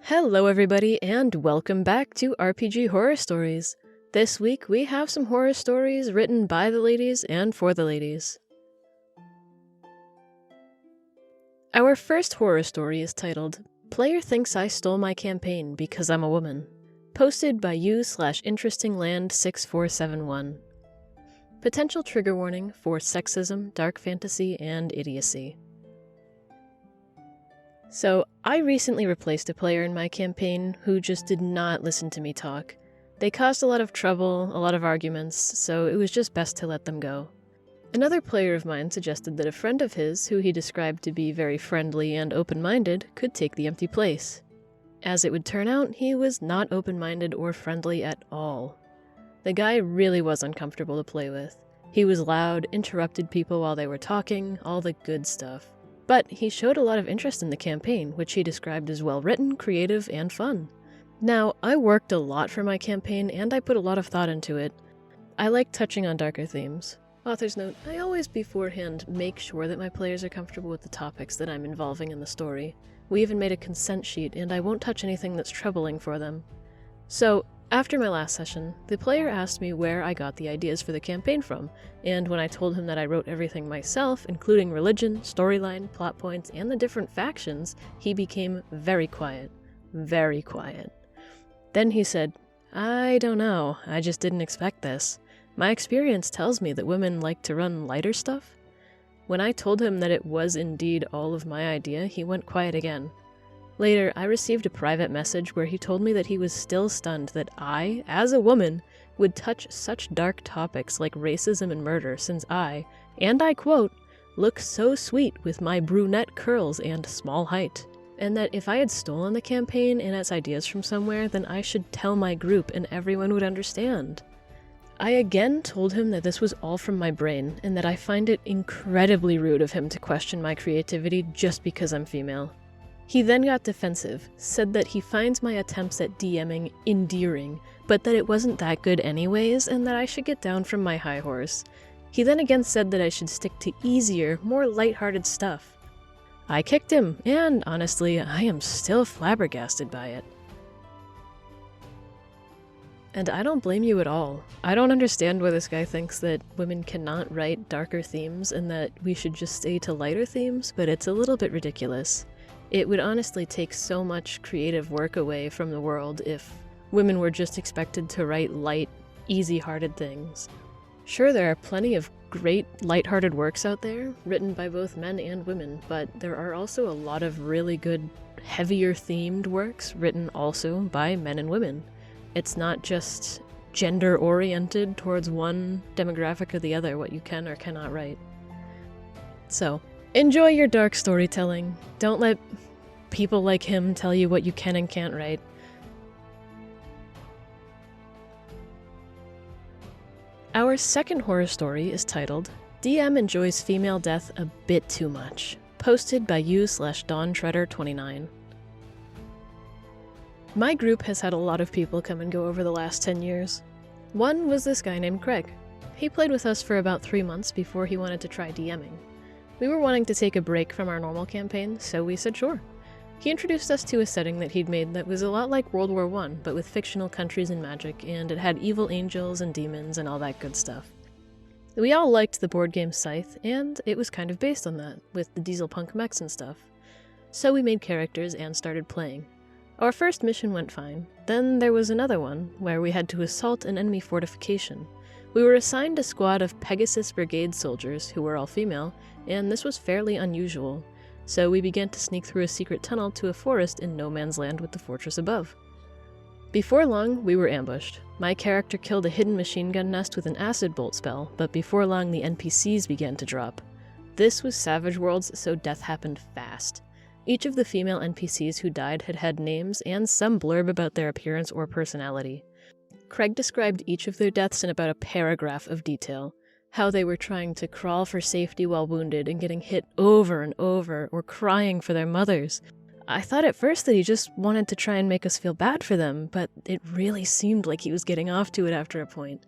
Hello everybody, and welcome back to RPG Horror Stories. This week we have some horror stories written by the ladies and for the ladies. Our first horror story is titled, Player Thinks I Stole My Campaign Because I'm a Woman, posted by u/InterestingLand6471. Potential trigger warning for sexism, dark fantasy, and idiocy. So, I recently replaced a player in my campaign who just did not listen to me talk. They caused a lot of trouble, a lot of arguments, so it was just best to let them go. Another player of mine suggested that a friend of his, who he described to be very friendly and open-minded, could take the empty place. As it would turn out, he was not open-minded or friendly at all. The guy really was uncomfortable to play with. He was loud, interrupted people while they were talking, all the good stuff. But he showed a lot of interest in the campaign, which he described as well-written, creative, and fun. Now, I worked a lot for my campaign, and I put a lot of thought into it. I like touching on darker themes. Author's note, I always beforehand make sure that my players are comfortable with the topics that I'm involving in the story. We even made a consent sheet, and I won't touch anything that's troubling for them. So, after my last session, the player asked me where I got the ideas for the campaign from, and when I told him that I wrote everything myself, including religion, storyline, plot points, and the different factions, he became very quiet. Very quiet. Then he said, I don't know, I just didn't expect this. My experience tells me that women like to run lighter stuff. When I told him that it was indeed all of my idea, he went quiet again. Later, I received a private message where he told me that he was still stunned that I, as a woman, would touch such dark topics like racism and murder since I, and I quote, look so sweet with my brunette curls and small height. And that if I had stolen the campaign and its ideas from somewhere, then I should tell my group and everyone would understand. I again told him that this was all from my brain, and that I find it incredibly rude of him to question my creativity just because I'm female. He then got defensive, said that he finds my attempts at DMing endearing, but that it wasn't that good anyways, and that I should get down from my high horse. He then again said that I should stick to easier, more lighthearted stuff. I kicked him, and honestly, I am still flabbergasted by it. And I don't blame you at all. I don't understand why this guy thinks that women cannot write darker themes and that we should just stay to lighter themes, but it's a little bit ridiculous. It would honestly take so much creative work away from the world if women were just expected to write light, easy-hearted things. Sure, there are plenty of great, light-hearted works out there, written by both men and women, but there are also a lot of really good, heavier-themed works written also by men and women. It's not just gender-oriented towards one demographic or the other, what you can or cannot write. So, enjoy your dark storytelling. Don't let people like him tell you what you can and can't write. Our second horror story is titled, DM Enjoys Female Death a Bit Too Much, posted by u/DawnTreader29. My group has had a lot of people come and go over the last 10 years. One was this guy named Craig. He played with us for about 3 months before he wanted to try DMing. We were wanting to take a break from our normal campaign, so we said sure. He introduced us to a setting that he'd made that was a lot like World War I, but with fictional countries and magic, and it had evil angels and demons and all that good stuff. We all liked the board game Scythe, and it was kind of based on that, with the diesel punk mechs and stuff. So we made characters and started playing. Our first mission went fine. Then there was another one, where we had to assault an enemy fortification. We were assigned a squad of Pegasus Brigade soldiers, who were all female, and this was fairly unusual. So we began to sneak through a secret tunnel to a forest in no man's land with the fortress above. Before long, we were ambushed. My character killed a hidden machine gun nest with an acid bolt spell, but before long the NPCs began to drop. This was Savage Worlds, so death happened fast. Each of the female NPCs who died had had names and some blurb about their appearance or personality. Craig described each of their deaths in about a paragraph of detail. How they were trying to crawl for safety while wounded and getting hit over and over, or crying for their mothers. I thought at first that he just wanted to try and make us feel bad for them, but it really seemed like he was getting off to it after a point.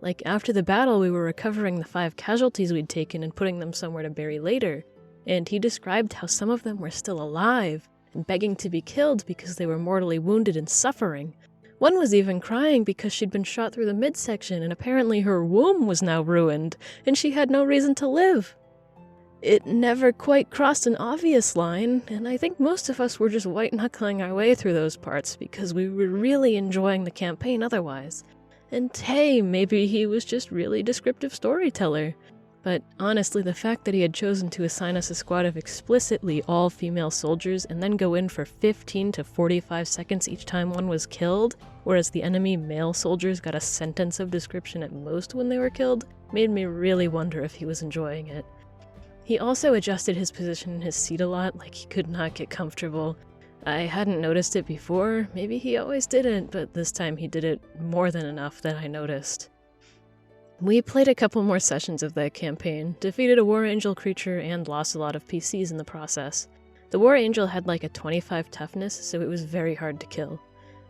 Like, after the battle, we were recovering the 5 casualties we'd taken and putting them somewhere to bury later, and he described how some of them were still alive, begging to be killed because they were mortally wounded and suffering. One was even crying because she'd been shot through the midsection and apparently her womb was now ruined, and she had no reason to live. It never quite crossed an obvious line, and I think most of us were just white-knuckling our way through those parts because we were really enjoying the campaign otherwise. And hey, maybe he was just really descriptive storyteller. But honestly, the fact that he had chosen to assign us a squad of explicitly all-female soldiers and then go in for 15 to 45 seconds each time one was killed, whereas the enemy male soldiers got a sentence of description at most when they were killed, made me really wonder if he was enjoying it. He also adjusted his position in his seat a lot, like he could not get comfortable. I hadn't noticed it before, maybe he always didn't, but this time he did it more than enough that I noticed. We played a couple more sessions of that campaign, defeated a War Angel creature, and lost a lot of PCs in the process. The War Angel had like a 25 toughness, so it was very hard to kill.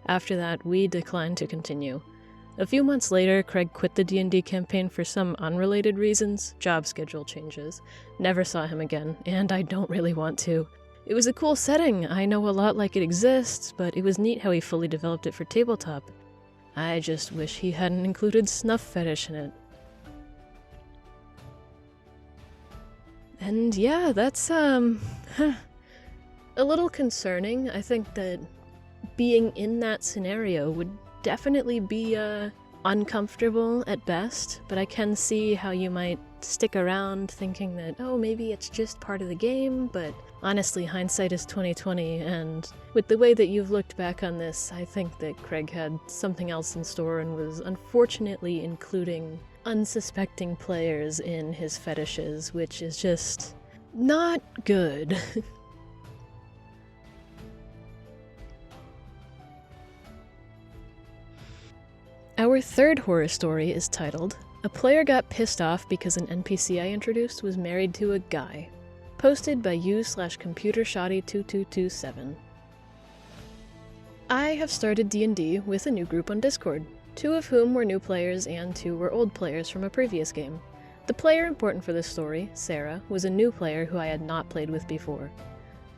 After that, we declined to continue. A few months later, Craig quit the D&D campaign for some unrelated reasons, job schedule changes. Never saw him again, and I don't really want to. It was a cool setting, I know a lot like it exists, but it was neat how he fully developed it for tabletop. I just wish he hadn't included snuff fetish in it. And yeah, that's, a little concerning. I think that being in that scenario would definitely be, uncomfortable at best, but I can see how you might stick around thinking that, oh, maybe it's just part of the game, but honestly, hindsight is 20/20, and with the way that you've looked back on this, I think that Craig had something else in store and was unfortunately including unsuspecting players in his fetishes, which is just not good. Our third horror story is titled, "A Player Got Pissed Off Because an NPC I Introduced Was Married to a Guy." Posted by u/computershoddy2227. I have started D&D with a new group on Discord, 2 of whom were new players and 2 were old players from a previous game. The player important for this story, Sarah, was a new player who I had not played with before.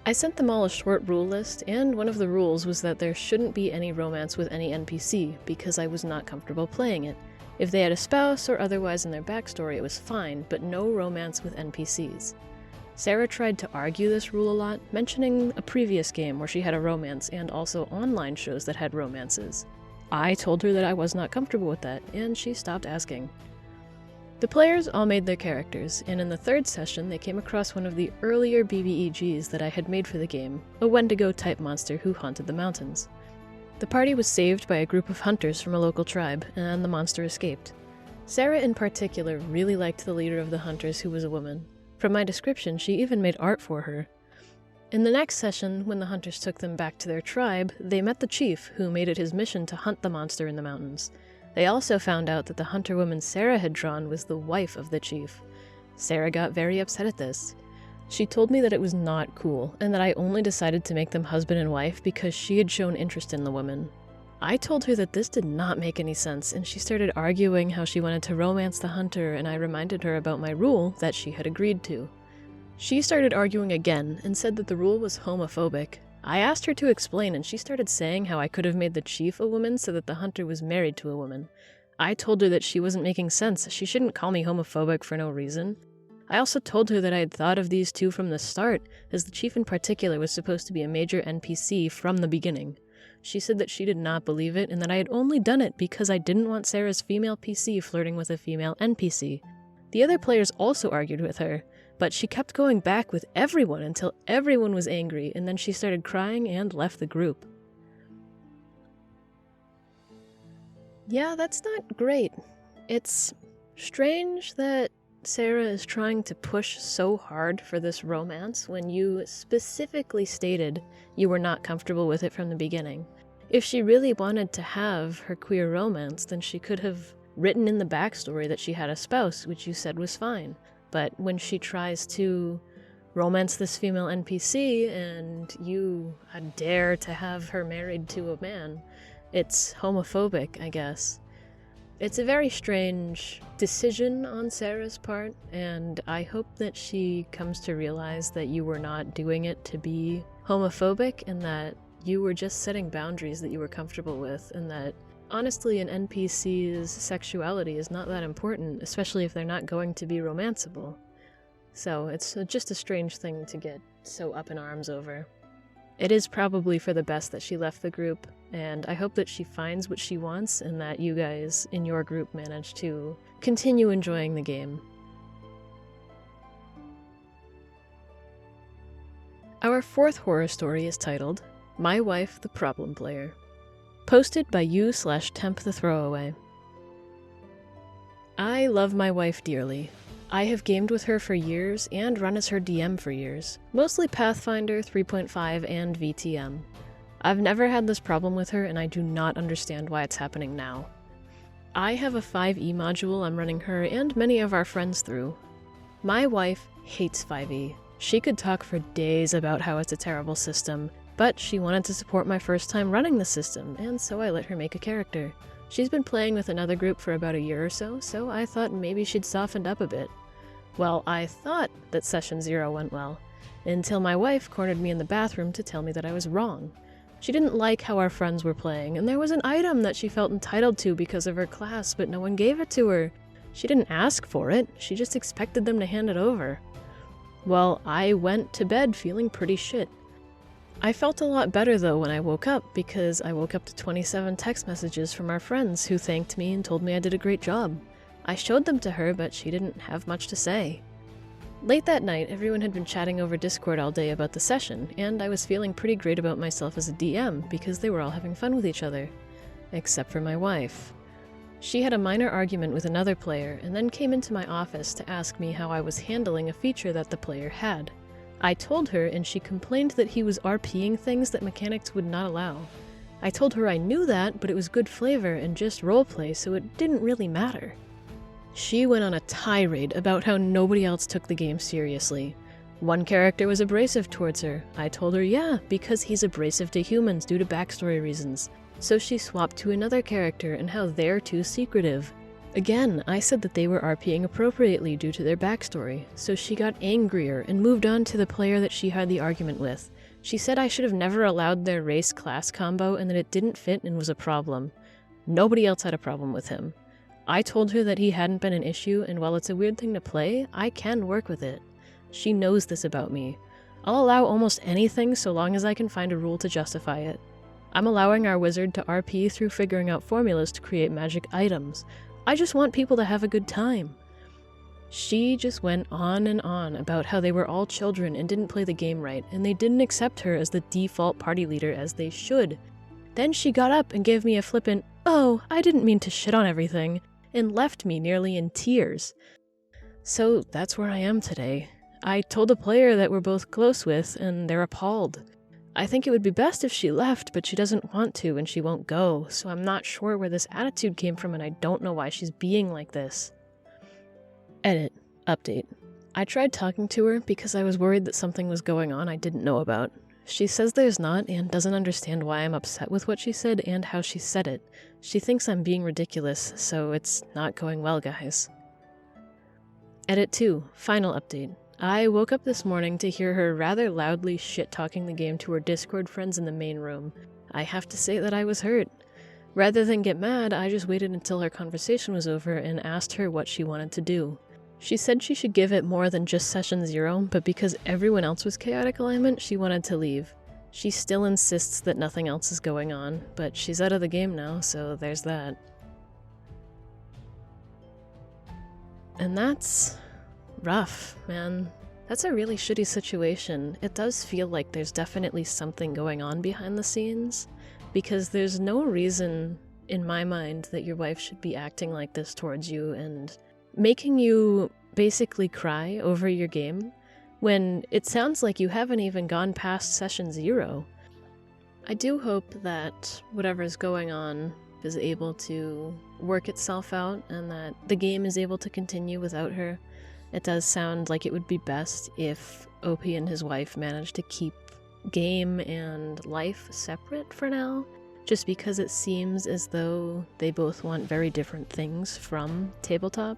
I sent them all a short rule list, and one of the rules was that there shouldn't be any romance with any NPC, because I was not comfortable playing it. If they had a spouse or otherwise in their backstory, it was fine, but no romance with NPCs. Sarah tried to argue this rule a lot, mentioning a previous game where she had a romance and also online shows that had romances. I told her that I was not comfortable with that, and she stopped asking. The players all made their characters, and in the third session they came across one of the earlier BBEGs that I had made for the game, a Wendigo-type monster who haunted the mountains. The party was saved by a group of hunters from a local tribe, and the monster escaped. Sarah in particular really liked the leader of the hunters, who was a woman. From my description, she even made art for her. In the next session, when the hunters took them back to their tribe, they met the chief, who made it his mission to hunt the monster in the mountains. They also found out that the hunter woman Sarah had drawn was the wife of the chief. Sarah got very upset at this. She told me that it was not cool, and that I only decided to make them husband and wife because she had shown interest in the woman. I told her that this did not make any sense, and she started arguing how she wanted to romance the hunter, and I reminded her about my rule that she had agreed to. She started arguing again, and said that the rule was homophobic. I asked her to explain, and she started saying how I could have made the chief a woman so that the hunter was married to a woman. I told her that she wasn't making sense, she shouldn't call me homophobic for no reason. I also told her that I had thought of these two from the start, as the chief in particular was supposed to be a major NPC from the beginning. She said that she did not believe it, and that I had only done it because I didn't want Sarah's female PC flirting with a female NPC. The other players also argued with her, but she kept going back with everyone until everyone was angry, and then she started crying and left the group. Yeah, that's not great. It's strange that Sarah is trying to push so hard for this romance when you specifically stated you were not comfortable with it from the beginning. If she really wanted to have her queer romance, then she could have written in the backstory that she had a spouse, which you said was fine. But when she tries to romance this female NPC and you dare to have her married to a man, it's homophobic, I guess. It's a very strange decision on Sarah's part, and I hope that she comes to realize that you were not doing it to be homophobic, and that you were just setting boundaries that you were comfortable with, and that honestly an NPC's sexuality is not that important, especially if they're not going to be romanceable. So it's just a strange thing to get so up in arms over. It is probably for the best that she left the group, and I hope that she finds what she wants and that you guys in your group manage to continue enjoying the game. Our fourth horror story is titled, My Wife the Problem Player. Posted by you/Temp the Throwaway. I love my wife dearly. I have gamed with her for years and run as her DM for years, mostly Pathfinder, 3.5, and VTM. I've never had this problem with her and I do not understand why it's happening now. I have a 5e module I'm running her and many of our friends through. My wife hates 5e. She could talk for days about how it's a terrible system, but she wanted to support my first time running the system, and so I let her make a character. She's been playing with another group for about a year or so, so I thought maybe she'd softened up a bit. Well, I thought that session 0 went well, until my wife cornered me in the bathroom to tell me that I was wrong. She didn't like how our friends were playing, and there was an item that she felt entitled to because of her class, but no one gave it to her. She didn't ask for it, she just expected them to hand it over. Well, I went to bed feeling pretty shit. I felt a lot better though when I woke up, because I woke up to 27 text messages from our friends who thanked me and told me I did a great job. I showed them to her, but she didn't have much to say. Late that night, everyone had been chatting over Discord all day about the session, and I was feeling pretty great about myself as a DM because they were all having fun with each other. Except for my wife. She had a minor argument with another player, and then came into my office to ask me how I was handling a feature that the player had. I told her, and she complained that he was RPing things that mechanics would not allow. I told her I knew that, but it was good flavor and just roleplay, so it didn't really matter. She went on a tirade about how nobody else took the game seriously. One character was abrasive towards her. I told her yeah, because he's abrasive to humans due to backstory reasons. So she swapped to another character and how they're too secretive. Again, I said that they were RPing appropriately due to their backstory, so she got angrier and moved on to the player that she had the argument with. She said I should have never allowed their race-class combo and that it didn't fit and was a problem. Nobody else had a problem with him. I told her that he hadn't been an issue, and while it's a weird thing to play, I can work with it. She knows this about me. I'll allow almost anything so long as I can find a rule to justify it. I'm allowing our wizard to RP through figuring out formulas to create magic items. I just want people to have a good time. She just went on and on about how they were all children and didn't play the game right, and they didn't accept her as the default party leader as they should. Then she got up and gave me a flippant, "Oh, I didn't mean to shit on everything," and left me nearly in tears. So that's where I am today. I told a player that we're both close with, and they're appalled. I think it would be best if she left, but she doesn't want to and she won't go, so I'm not sure where this attitude came from and I don't know why she's being like this. Edit. Update. I tried talking to her because I was worried that something was going on I didn't know about. She says there's not and doesn't understand why I'm upset with what she said and how she said it. She thinks I'm being ridiculous, so it's not going well, guys. Edit 2. Final update. I woke up this morning to hear her rather loudly shit-talking the game to her Discord friends in the main room. I have to say that I was hurt. Rather than get mad, I just waited until her conversation was over and asked her what she wanted to do. She said she should give it more than just session 0, but because everyone else was chaotic alignment, she wanted to leave. She still insists that nothing else is going on, but she's out of the game now, so there's that. And that's rough, man. That's a really shitty situation. It does feel like there's definitely something going on behind the scenes, because there's no reason, in my mind, that your wife should be acting like this towards you and making you basically cry over your game, when it sounds like you haven't even gone past session 0. I do hope that whatever's going on is able to work itself out and that the game is able to continue without her. It does sound like it would be best if OP and his wife managed to keep game and life separate for now, just because it seems as though they both want very different things from tabletop.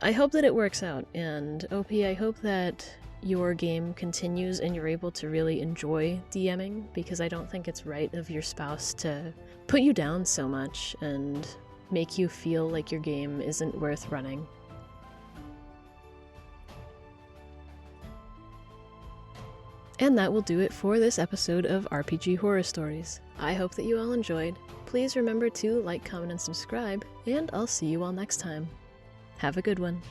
I hope that it works out, and OP, I hope that your game continues and you're able to really enjoy DMing, because I don't think it's right of your spouse to put you down so much and make you feel like your game isn't worth running. And that will do it for this episode of RPG Horror Stories. I hope that you all enjoyed. Please remember to like, comment, and subscribe, and I'll see you all next time. Have a good one.